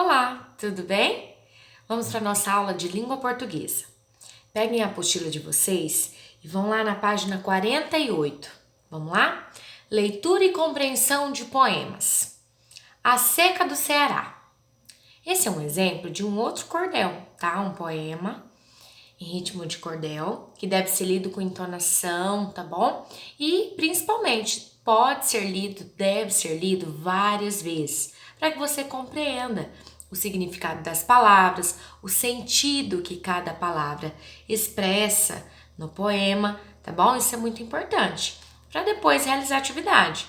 Olá, tudo bem? Vamos para a nossa aula de língua portuguesa. Peguem a apostila de vocês e vão lá na página 48. Vamos lá? Leitura e compreensão de poemas. A Seca do Ceará. Esse é um exemplo de um outro cordel, tá? Um poema em ritmo de cordel, que deve ser lido com entonação, tá bom? E, principalmente, deve ser lido várias vezes, para que você compreenda o significado das palavras, o sentido que cada palavra expressa no poema, tá bom? Isso é muito importante, para depois realizar a atividade.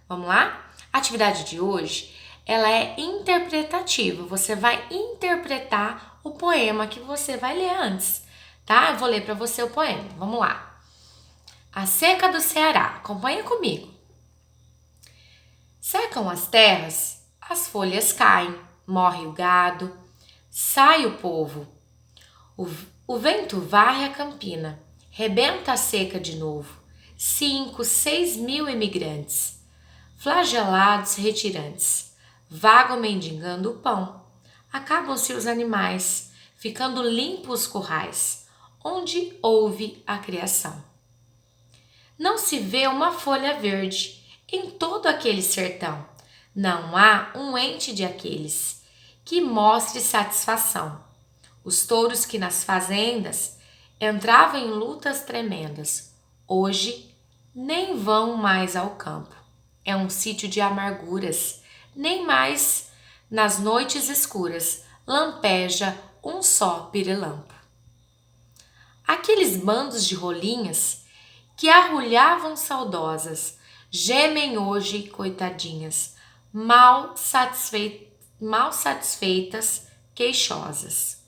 Vamos lá? A atividade de hoje, ela é interpretativa. Você vai interpretar o poema que você vai ler antes, tá? Eu vou ler para você o poema. Vamos lá. A Seca do Ceará. Acompanha comigo. Secam as terras, as folhas caem, morre o gado, sai o povo. O vento varre a campina, rebenta a seca de novo. 5, 6 mil imigrantes, flagelados retirantes, vagam mendigando o pão. Acabam-se os animais, ficando limpos os currais, onde houve a criação. Não se vê uma folha verde em todo aquele sertão. Não há um ente de aqueles que mostre satisfação. Os touros que nas fazendas entravam em lutas tremendas, hoje nem vão mais ao campo. É um sítio de amarguras, nem mais nas noites escuras lampeja um só pirilampo. Aqueles bandos de rolinhas que arrulhavam saudosas, gemem hoje, coitadinhas, mal satisfeitas, queixosas.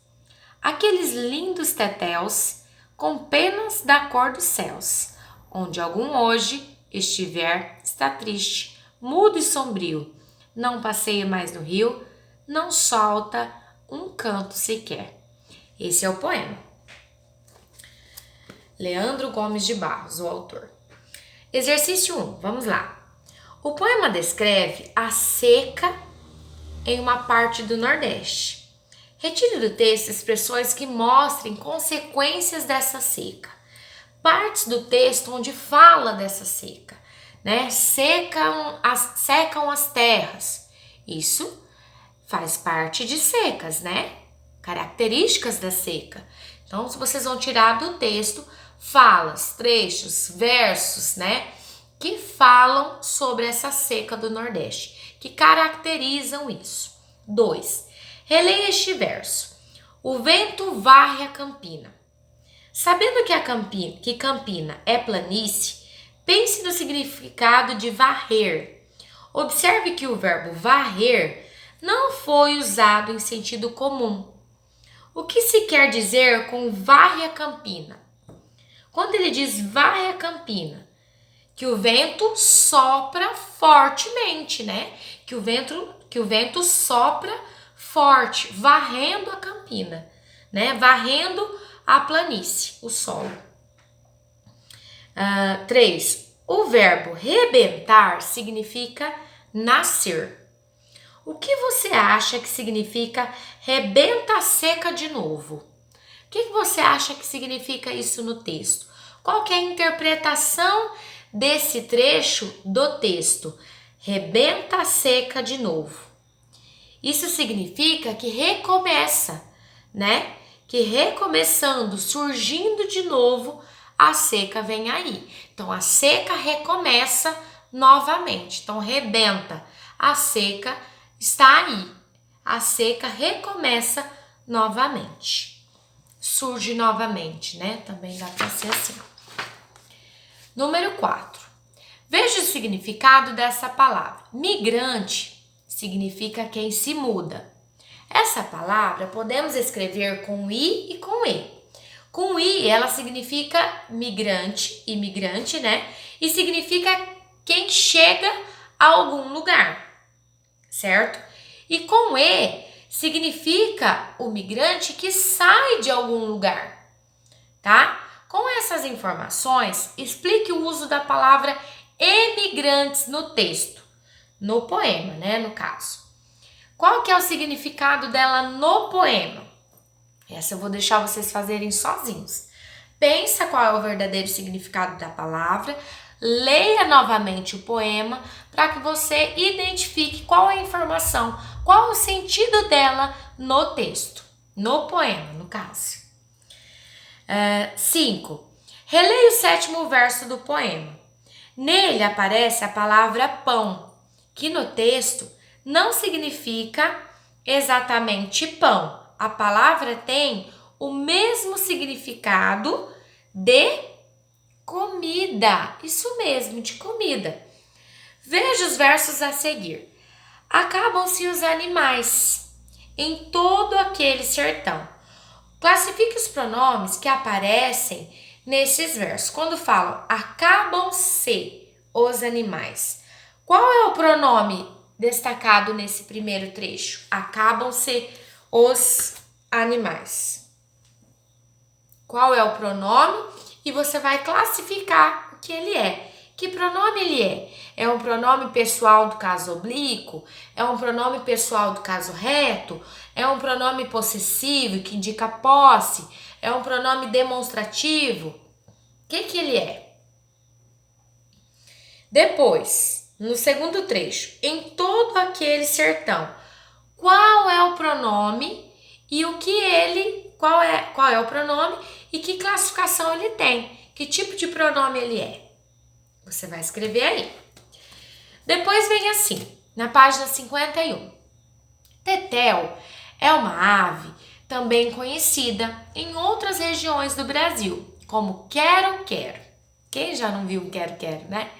Aqueles lindos tetéus, com penas da cor dos céus, onde algum hoje estiver, está triste, mudo e sombrio, não passeia mais no rio, não solta um canto sequer. Esse é o poema. Leandro Gomes de Barros, o autor. Exercício 1, vamos lá. O poema descreve a seca em uma parte do Nordeste. Retire do texto expressões que mostrem consequências dessa seca. Partes do texto onde fala dessa seca, né? Secam as terras. Isso faz parte de secas, né? Características da seca. Então, se vocês vão tirar do texto falas, trechos, versos, né? Que falam sobre essa seca do Nordeste, que caracterizam isso. 2. Releia este verso. O vento varre a campina. Sabendo que campina é planície, pense no significado de varrer. Observe que o verbo varrer não foi usado em sentido comum. O que se quer dizer com varre a campina? Quando ele diz varre a campina, que o vento sopra fortemente, né? Que o vento sopra forte, varrendo a campina, né? Varrendo a planície, o solo. 3. O verbo rebentar significa nascer. O que você acha que significa rebenta a seca de novo? O que você acha que significa isso no texto? Qual que é a interpretação desse trecho do texto? Rebenta a seca de novo. Isso significa que recomeça, né? Que recomeçando, surgindo de novo, a seca vem aí. Então, a seca recomeça novamente. Então, rebenta. A seca está aí. A seca recomeça novamente. Surge novamente, né? Também dá para ser assim. Número 4. Veja o significado dessa palavra. Migrante significa quem se muda. Essa palavra podemos escrever com I e com E. Com I, ela significa migrante, imigrante, né? E significa quem chega a algum lugar, certo? E com E, significa o migrante que sai de algum lugar, tá? Com essas informações, explique o uso da palavra emigrantes no texto, no poema, né, no caso. Qual que é o significado dela no poema? Essa eu vou deixar vocês fazerem sozinhos. Pensa qual é o verdadeiro significado da palavra, leia novamente o poema para que você identifique qual é a informação, qual é o sentido dela no texto, no poema, no caso. 5. Releia o 7º verso do poema. Nele aparece a palavra pão, que no texto não significa exatamente pão. A palavra tem o mesmo significado de comida. Isso mesmo, de comida. Veja os versos a seguir. Acabam-se os animais em todo aquele sertão. Classifique os pronomes que aparecem nesses versos. Quando falam acabam-se os animais, qual é o pronome destacado nesse primeiro trecho? Acabam-se os animais. Qual é o pronome? E você vai classificar o que ele é. Que pronome ele é? É um pronome pessoal do caso oblíquo? É um pronome pessoal do caso reto? É um pronome possessivo que indica posse? É um pronome demonstrativo? O que ele é? Depois, no segundo trecho, em todo aquele sertão, qual é o pronome e o que ele, qual é o pronome e que classificação ele tem? Que tipo de pronome ele é? Você vai escrever aí. Depois vem assim, na página 51. Tetel é uma ave também conhecida em outras regiões do Brasil, como quero-quero. Quem já não viu um quero-quero, né?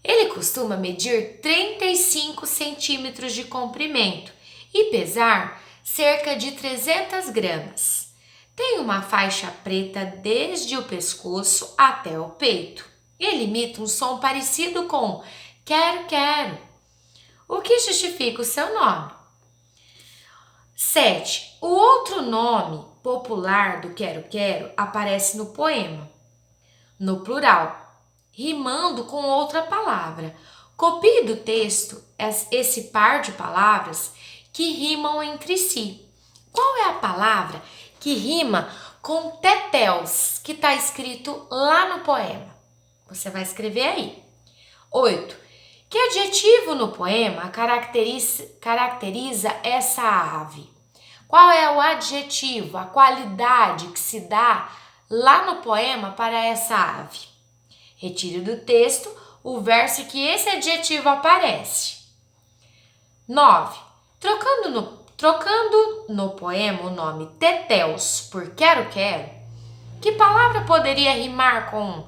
Ele costuma medir 35 centímetros de comprimento e pesar cerca de 300 gramas. Tem uma faixa preta desde o pescoço até o peito. Ele imita um som parecido com quero-quero, o que justifica o seu nome. 7. O outro nome popular do quero-quero aparece no poema, no plural, rimando com outra palavra. Copie do texto esse par de palavras que rimam entre si. Qual é a palavra que rima com tetéus, que está escrito lá no poema? Você vai escrever aí. 8. Que adjetivo no poema caracteriza essa ave? Qual é o adjetivo, a qualidade que se dá lá no poema para essa ave? Retire do texto o verso que esse adjetivo aparece. 9. Trocando no poema o nome tetéus por quero-quero, que palavra poderia rimar com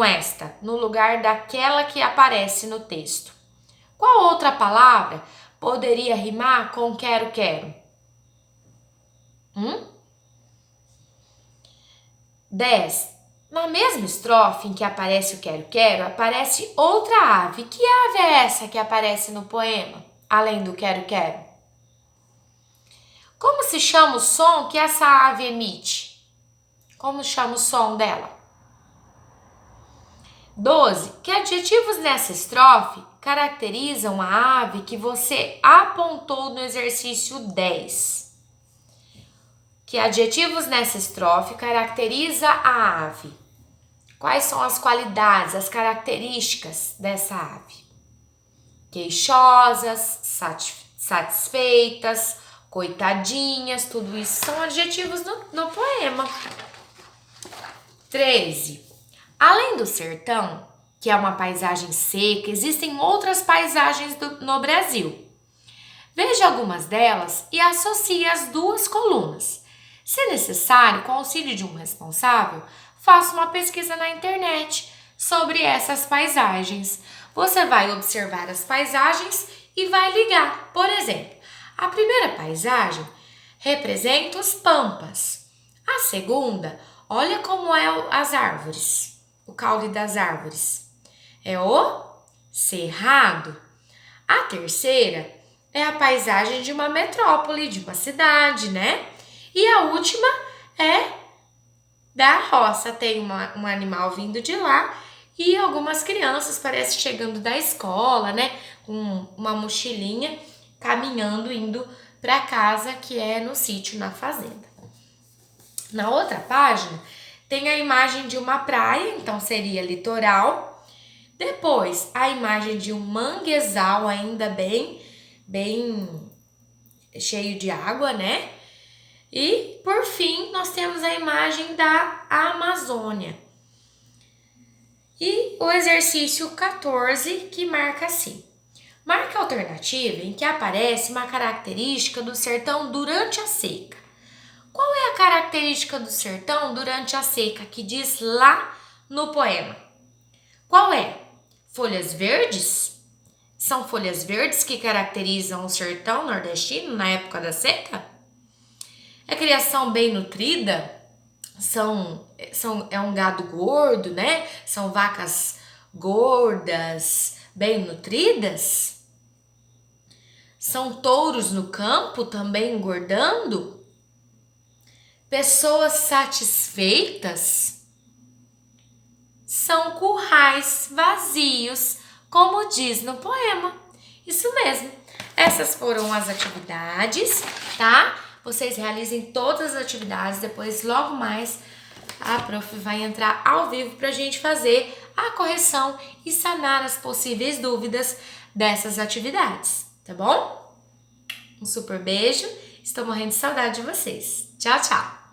esta, no lugar daquela que aparece no texto? Qual outra palavra poderia rimar com quero-quero? 10. Na mesma estrofe em que aparece o quero-quero, aparece outra ave. Que ave é essa que aparece no poema, além do quero-quero? Como se chama o som que essa ave emite? Como chama o som dela? 12. Que adjetivos nessa estrofe caracterizam a ave que você apontou no exercício 10? Que adjetivos nessa estrofe caracteriza a ave? Quais são as qualidades, as características dessa ave? Queixosas, satisfeitas, coitadinhas, tudo isso são adjetivos no poema. 13. Além do sertão, que é uma paisagem seca, existem outras paisagens no Brasil. Veja algumas delas e associe as duas colunas. Se necessário, com o auxílio de um responsável, faça uma pesquisa na internet sobre essas paisagens. Você vai observar as paisagens e vai ligar. Por exemplo, a primeira paisagem representa os pampas. A segunda, olha como é as árvores, o caule das árvores. É o cerrado. A terceira é a paisagem de uma metrópole, de uma cidade, né? E a última é da roça. Tem um animal vindo de lá e algumas crianças, parece chegando da escola, né? Com uma mochilinha, caminhando, indo para casa, que é no sítio, na fazenda. Na outra página, tem a imagem de uma praia, então seria litoral. Depois, a imagem de um manguezal ainda bem cheio de água, né? E, por fim, nós temos a imagem da Amazônia. E o exercício 14, que marca assim. Marque a alternativa em que aparece uma característica do sertão durante a seca. Qual é a característica do sertão durante a seca que diz lá no poema? Qual é? Folhas verdes? São folhas verdes que caracterizam o sertão nordestino na época da seca? É criação bem nutrida? É um gado gordo, né? São vacas gordas, bem nutridas? São touros no campo também engordando? Pessoas satisfeitas? São currais vazios, como diz no poema. Isso mesmo. Essas foram as atividades, tá? Vocês realizem todas as atividades, depois logo mais a prof vai entrar ao vivo pra gente fazer a correção e sanar as possíveis dúvidas dessas atividades, tá bom? Um super beijo, estou morrendo de saudade de vocês. Tchau, tchau!